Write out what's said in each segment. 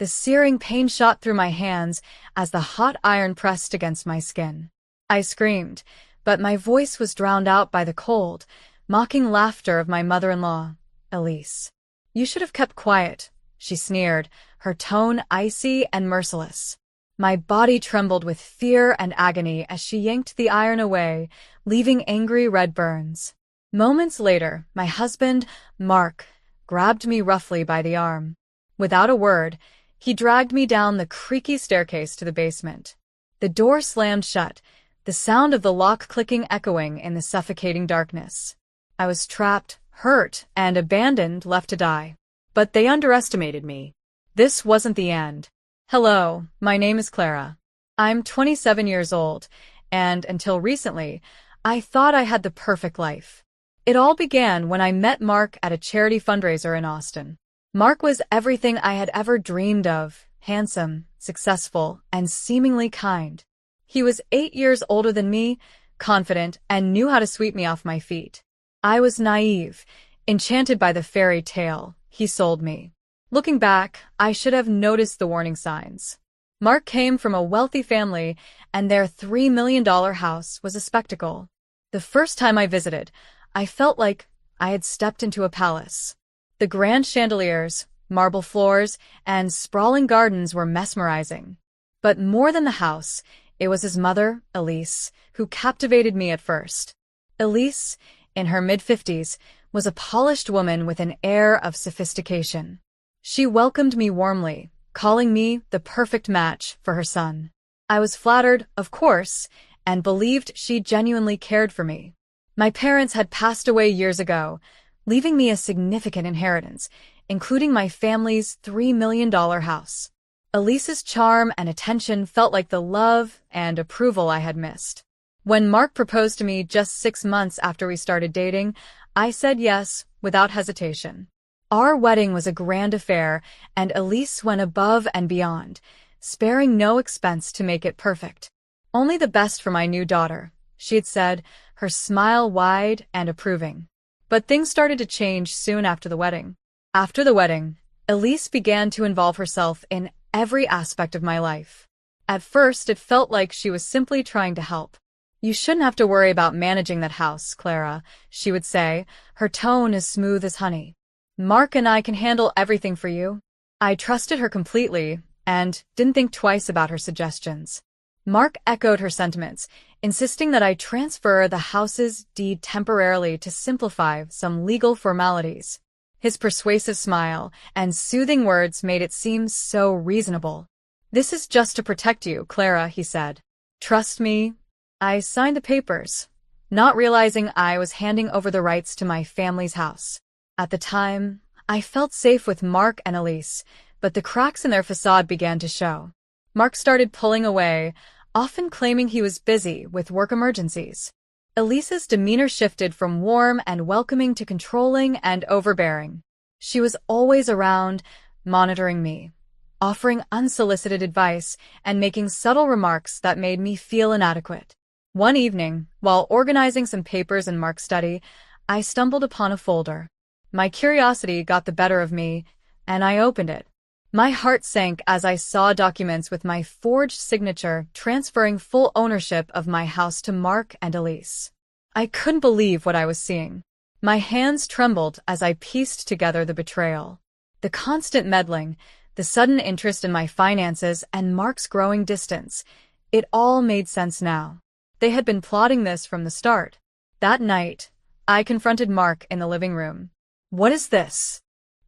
The searing pain shot through my hands as the hot iron pressed against my skin. I screamed, but my voice was drowned out by the cold, mocking laughter of my mother-in-law, Elise. "You should have kept quiet," she sneered, her tone icy and merciless. My body trembled with fear and agony as she yanked the iron away, leaving angry red burns. Moments later, my husband, Mark, grabbed me roughly by the arm. Without a word, he dragged me down the creaky staircase to the basement. The door slammed shut, the sound of the lock clicking echoing in the suffocating darkness. I was trapped, hurt, and abandoned, left to die. But they underestimated me. This wasn't the end. "Hello, my name is Clara. I'm 27 years old, and until recently, I thought I had the perfect life. It all began when I met Mark at a charity fundraiser in Austin. Mark was everything I had ever dreamed of: handsome, successful, and seemingly kind. He was 8 years older than me, confident, and knew how to sweep me off my feet. I was naive, enchanted by the fairy tale he sold me. Looking back, I should have noticed the warning signs. Mark came from a wealthy family, and their $3 million house was a spectacle. The first time I visited, I felt like I had stepped into a palace. The grand chandeliers, marble floors, and sprawling gardens were mesmerizing. But more than the house, it was his mother, Elise, who captivated me at first. Elise, in her mid-50s, was a polished woman with an air of sophistication. She welcomed me warmly, calling me the perfect match for her son. I was flattered, of course, and believed she genuinely cared for me. My parents had passed away years ago, leaving me a significant inheritance, including my family's $3 million house. Elise's charm and attention felt like the love and approval I had missed. When Mark proposed to me just 6 months after we started dating, I said yes without hesitation. Our wedding was a grand affair, and Elise went above and beyond, sparing no expense to make it perfect. "Only the best for my new daughter," she had said, her smile wide and approving. But things started to change soon after the wedding. After the wedding, Elise began to involve herself in every aspect of my life. At first, it felt like she was simply trying to help. "You shouldn't have to worry about managing that house, Clara," she would say, her tone as smooth as honey. "Mark and I can handle everything for you." I trusted her completely and didn't think twice about her suggestions. Mark echoed her sentiments, insisting that I transfer the house's deed temporarily to simplify some legal formalities. His persuasive smile and soothing words made it seem so reasonable. "This is just to protect you, Clara," he said. "Trust me." I signed the papers, not realizing I was handing over the rights to my family's house. At the time, I felt safe with Mark and Elise, but the cracks in their facade began to show. Mark started pulling away, often claiming he was busy with work emergencies. Elise's demeanor shifted from warm and welcoming to controlling and overbearing. She was always around, monitoring me, offering unsolicited advice, and making subtle remarks that made me feel inadequate. One evening, while organizing some papers in Mark's study, I stumbled upon a folder. My curiosity got the better of me, and I opened it. My heart sank as I saw documents with my forged signature transferring full ownership of my house to Mark and Elise. I couldn't believe what I was seeing. My hands trembled as I pieced together the betrayal. The constant meddling, the sudden interest in my finances, and Mark's growing distance. It all made sense now. They had been plotting this from the start. That night, I confronted Mark in the living room. "What is this?"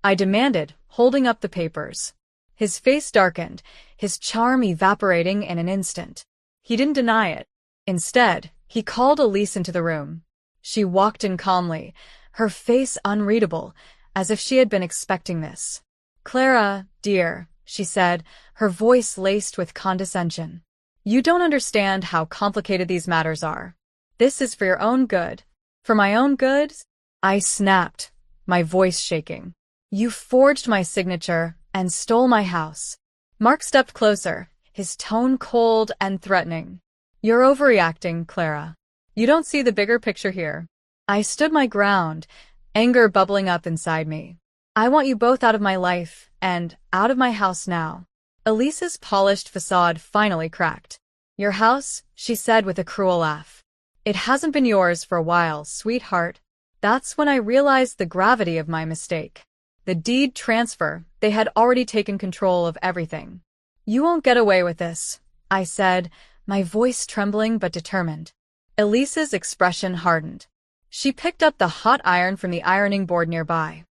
I demanded, holding up the papers. His face darkened, his charm evaporating in an instant. He didn't deny it. Instead, he called Elise into the room. She walked in calmly, her face unreadable, as if she had been expecting this. "Clara, dear," she said, her voice laced with condescension. "You don't understand how complicated these matters are. This is for your own good." "For my own good?" I snapped, my voice shaking. "You forged my signature and stole my house." Mark stepped closer, his tone cold and threatening. "You're overreacting, Clara. You don't see the bigger picture here." I stood my ground, anger bubbling up inside me. I want you both out of my life and out of my house now. Elise's polished facade finally cracked. Your house, she said with a cruel laugh. It hasn't been yours for a while, sweetheart. That's when I realized the gravity of my mistake. The deed transfer, they had already taken control of everything. You won't get away with this, I said, my voice trembling but determined. Elise's expression hardened. She picked up the hot iron from the ironing board nearby.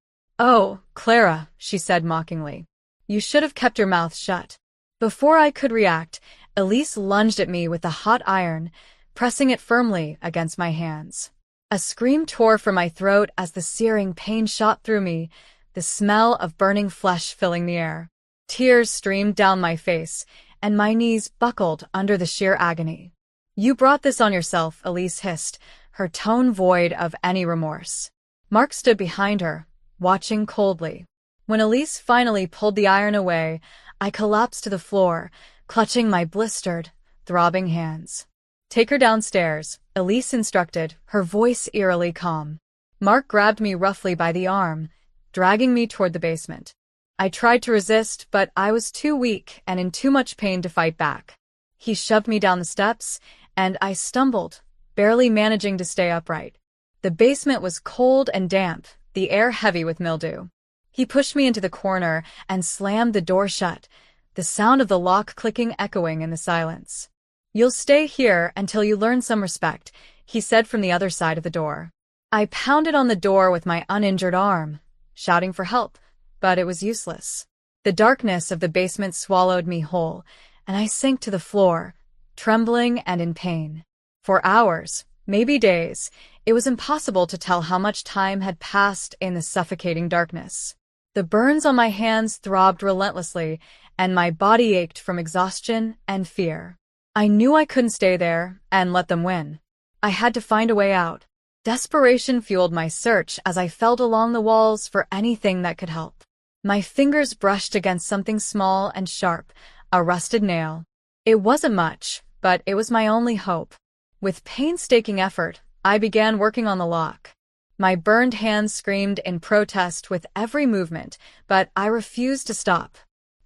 Oh, Clara, she said mockingly. You should have kept your mouth shut. Before I could react, Elise lunged at me with the hot iron, pressing it firmly against my hands. A scream tore from my throat as the searing pain shot through me, the smell of burning flesh filling the air. Tears streamed down my face, and my knees buckled under the sheer agony. You brought this on yourself, Elise hissed, her tone void of any remorse. Mark stood behind her, watching coldly. When Elise finally pulled the iron away, I collapsed to the floor, clutching my blistered, throbbing hands. Take her downstairs, Elise instructed, her voice eerily calm. Mark grabbed me roughly by the arm, dragging me toward the basement. I tried to resist, but I was too weak and in too much pain to fight back. He shoved me down the steps, and I stumbled, barely managing to stay upright. The basement was cold and damp, the air heavy with mildew. He pushed me into the corner and slammed the door shut, the sound of the lock clicking echoing in the silence. You'll stay here until you learn some respect, he said from the other side of the door. I pounded on the door with my uninjured arm, shouting for help, but it was useless. The darkness of the basement swallowed me whole, and I sank to the floor, trembling and in pain. For hours, maybe days, it was impossible to tell how much time had passed in the suffocating darkness. The burns on my hands throbbed relentlessly, and my body ached from exhaustion and fear. I knew I couldn't stay there and let them win. I had to find a way out. Desperation fueled my search as I felt along the walls for anything that could help. My fingers brushed against something small and sharp, a rusted nail. It wasn't much, but it was my only hope. With painstaking effort, I began working on the lock. My burned hands screamed in protest with every movement, but I refused to stop.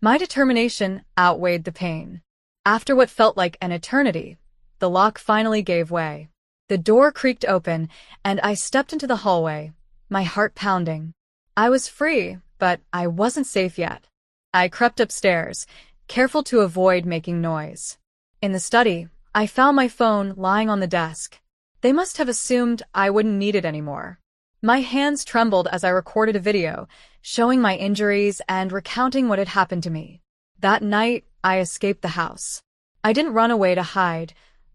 My determination outweighed the pain. After what felt like an eternity, the lock finally gave way. The door creaked open, and I stepped into the hallway, my heart pounding. I was free, but I wasn't safe yet. I crept upstairs, careful to avoid making noise. In the study, I found my phone lying on the desk. They must have assumed I wouldn't need it anymore. My hands trembled as I recorded a video, showing my injuries and recounting what had happened to me. That night, I escaped the house. I didn't run away to hide.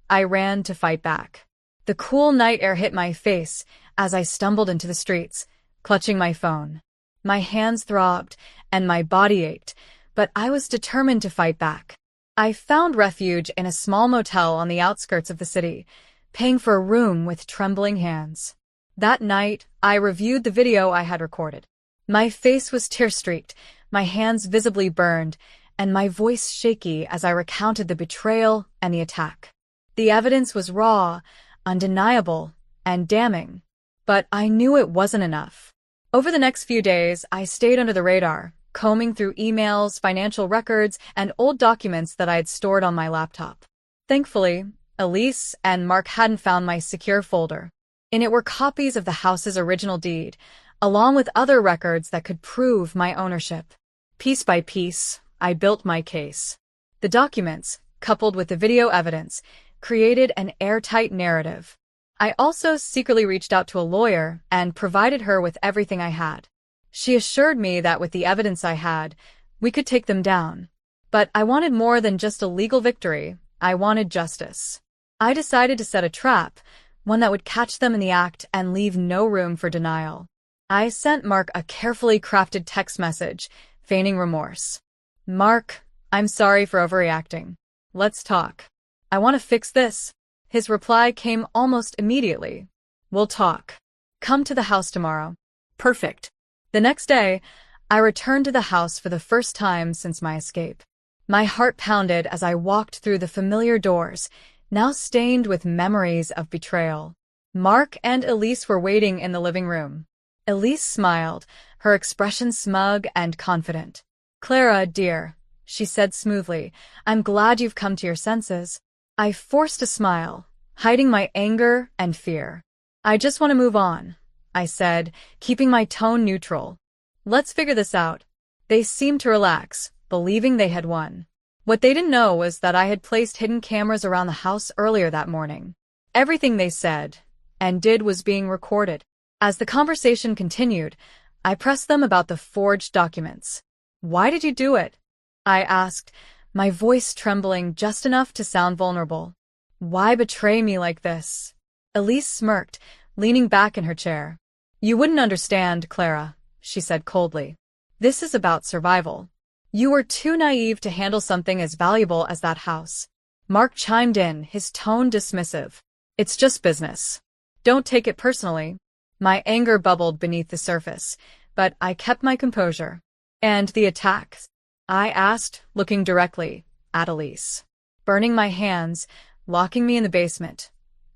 I ran to fight back. The cool night air hit my face as I stumbled into the streets, clutching my phone. My hands throbbed and my body ached, but I was determined to fight back. I found refuge in a small motel on the outskirts of the city, paying for a room with trembling hands. That night, I reviewed the video I had recorded. My face was tear-streaked, my hands visibly burned, and my voice shaky as I recounted the betrayal and the attack. The evidence was raw, undeniable, and damning. But I knew it wasn't enough. Over the next few days, I stayed under the radar, combing through emails, financial records, and old documents that I had stored on my laptop. Thankfully, Elise and Mark hadn't found my secure folder. In it were copies of the house's original deed, along with other records that could prove my ownership. Piece by piece, I built my case. The documents, coupled with the video evidence, created an airtight narrative. I also secretly reached out to a lawyer and provided her with everything I had. She assured me that with the evidence I had, we could take them down. But I wanted more than just a legal victory. I wanted justice. I decided to set a trap, one that would catch them in the act and leave no room for denial. I sent Mark a carefully crafted text message, feigning remorse. Mark, I'm sorry for overreacting. Let's talk. I want to fix this. His reply came almost immediately. We'll talk. Come to the house tomorrow. Perfect. The next day, I returned to the house for the first time since my escape. My heart pounded as I walked through the familiar doors, now stained with memories of betrayal. Mark and Elise were waiting in the living room. Elise smiled, her expression smug and confident. "Clara, dear," she said smoothly, "I'm glad you've come to your senses." I forced a smile, hiding my anger and fear. "I just want to move on," I said, keeping my tone neutral. "Let's figure this out." They seemed to relax, believing they had won. What they didn't know was that I had placed hidden cameras around the house earlier that morning. Everything they said and did was being recorded. As the conversation continued, I pressed them about the forged documents. "Why did you do it?" I asked, my voice trembling just enough to sound vulnerable. "Why betray me like this?" Elise smirked, leaning back in her chair. "You wouldn't understand, Clara," she said coldly. "This is about survival. You were too naive to handle something as valuable as that house." Mark chimed in, his tone dismissive. "It's just business. Don't take it personally." My anger bubbled beneath the surface, but I kept my composure. "And the attacks?" I asked, looking directly at Elise. "Burning my hands, locking me in the basement.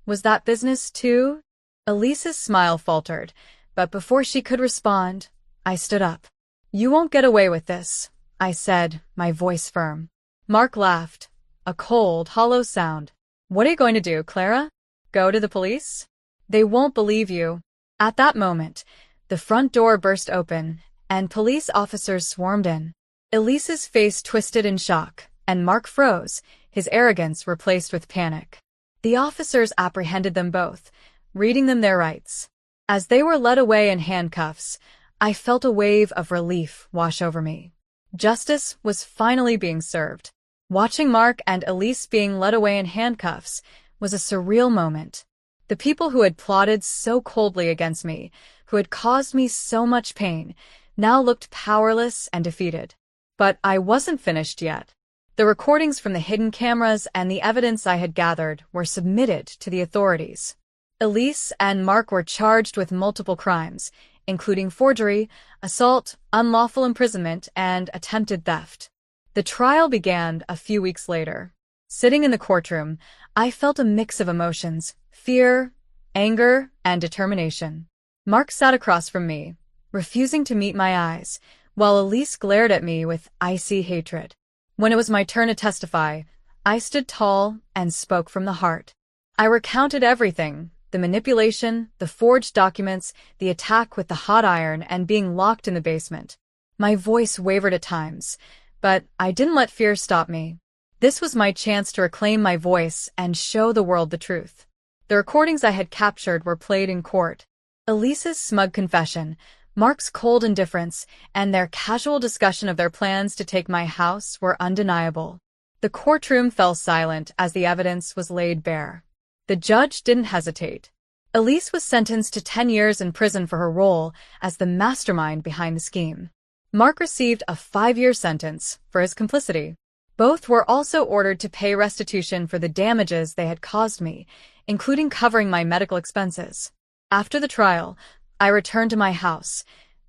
Was that business too?" Elise's smile faltered, but before she could respond, I stood up. "You won't get away with this," I said, my voice firm. Mark laughed, a cold, hollow sound. "What are you going to do, Clara? Go to the police? They won't believe you." At that moment, the front door burst open, and police officers swarmed in. Elise's face twisted in shock, and Mark froze, his arrogance replaced with panic. The officers apprehended them both, reading them their rights. As they were led away in handcuffs, I felt a wave of relief wash over me. Justice was finally being served. Watching Mark and Elise being led away in handcuffs was a surreal moment. The people who had plotted so coldly against me, who had caused me so much pain, now looked powerless and defeated. But I wasn't finished yet. The recordings from the hidden cameras and the evidence I had gathered were submitted to the authorities. Elise and Mark were charged with multiple crimes, including forgery, assault, unlawful imprisonment, and attempted theft. The trial began a few weeks later. Sitting in the courtroom, I felt a mix of emotions: fear, anger, and determination. Mark sat across from me, refusing to meet my eyes, while Elise glared at me with icy hatred. When it was my turn to testify, I stood tall and spoke from the heart. I recounted everything: the manipulation, the forged documents, the attack with the hot iron, and being locked in the basement. My voice wavered at times, but I didn't let fear stop me. This was my chance to reclaim my voice and show the world the truth. The recordings I had captured were played in court. Elise's smug confession, Mark's cold indifference, and their casual discussion of their plans to take my house were undeniable. The courtroom fell silent as the evidence was laid bare. The judge didn't hesitate. Elise was sentenced to 10 years in prison for her role as the mastermind behind the scheme. Mark received a 5-year sentence for his complicity. Both were also ordered to pay restitution for the damages they had caused me, including covering my medical expenses. After the trial, I returned to my house,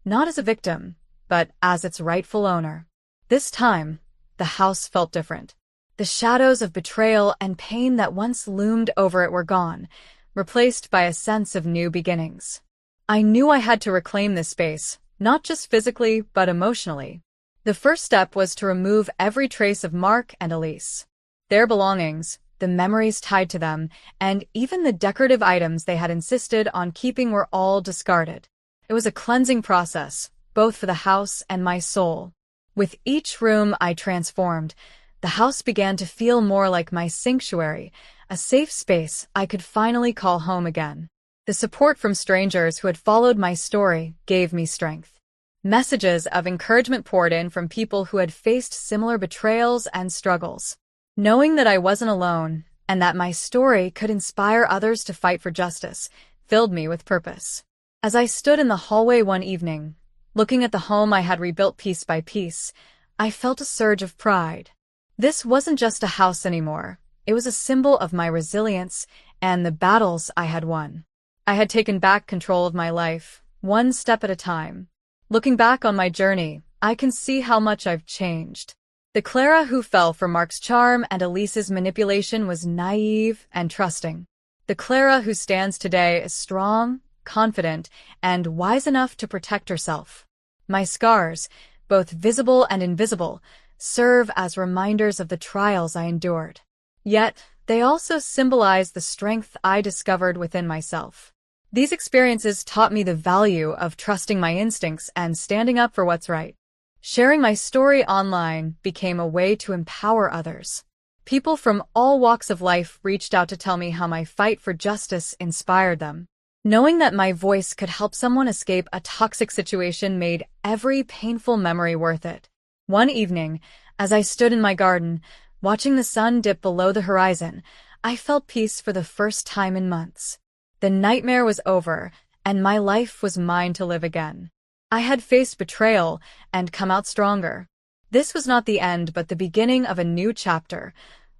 not as a victim, but as its rightful owner. This time, the house felt different. The shadows of betrayal and pain that once loomed over it were gone, replaced by a sense of new beginnings. I knew I had to reclaim this space, not just physically, but emotionally. The first step was to remove every trace of Mark and Elise. Their belongings, the memories tied to them, and even the decorative items they had insisted on keeping were all discarded. It was a cleansing process, both for the house and my soul. With each room I transformed, the house began to feel more like my sanctuary, a safe space I could finally call home again. The support from strangers who had followed my story gave me strength. Messages of encouragement poured in from people who had faced similar betrayals and struggles. Knowing that I wasn't alone, and that my story could inspire others to fight for justice, filled me with purpose. As I stood in the hallway one evening, looking at the home I had rebuilt piece by piece, I felt a surge of pride. This wasn't just a house anymore. It was a symbol of my resilience and the battles I had won. I had taken back control of my life, one step at a time. Looking back on my journey, I can see how much I've changed. The Clara who fell for Mark's charm and Elise's manipulation was naive and trusting. The Clara who stands today is strong, confident, and wise enough to protect herself. My scars, both visible and invisible, serve as reminders of the trials I endured. Yet, they also symbolize the strength I discovered within myself. These experiences taught me the value of trusting my instincts and standing up for what's right. Sharing my story online became a way to empower others. People from all walks of life reached out to tell me how my fight for justice inspired them. Knowing that my voice could help someone escape a toxic situation made every painful memory worth it. One evening, as I stood in my garden, watching the sun dip below the horizon, I felt peace for the first time in months. The nightmare was over, and my life was mine to live again. I had faced betrayal and come out stronger. This was not the end, but the beginning of a new chapter,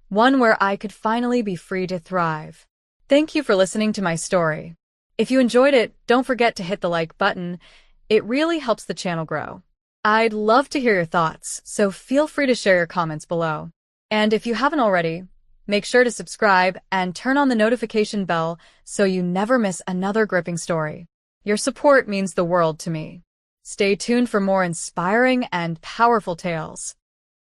one where I could finally be free to thrive. Thank you for listening to my story. If you enjoyed it, don't forget to hit the like button. It really helps the channel grow. I'd love to hear your thoughts, so feel free to share your comments below. And if you haven't already, make sure to subscribe and turn on the notification bell so you never miss another gripping story. Your support means the world to me. Stay tuned for more inspiring and powerful tales.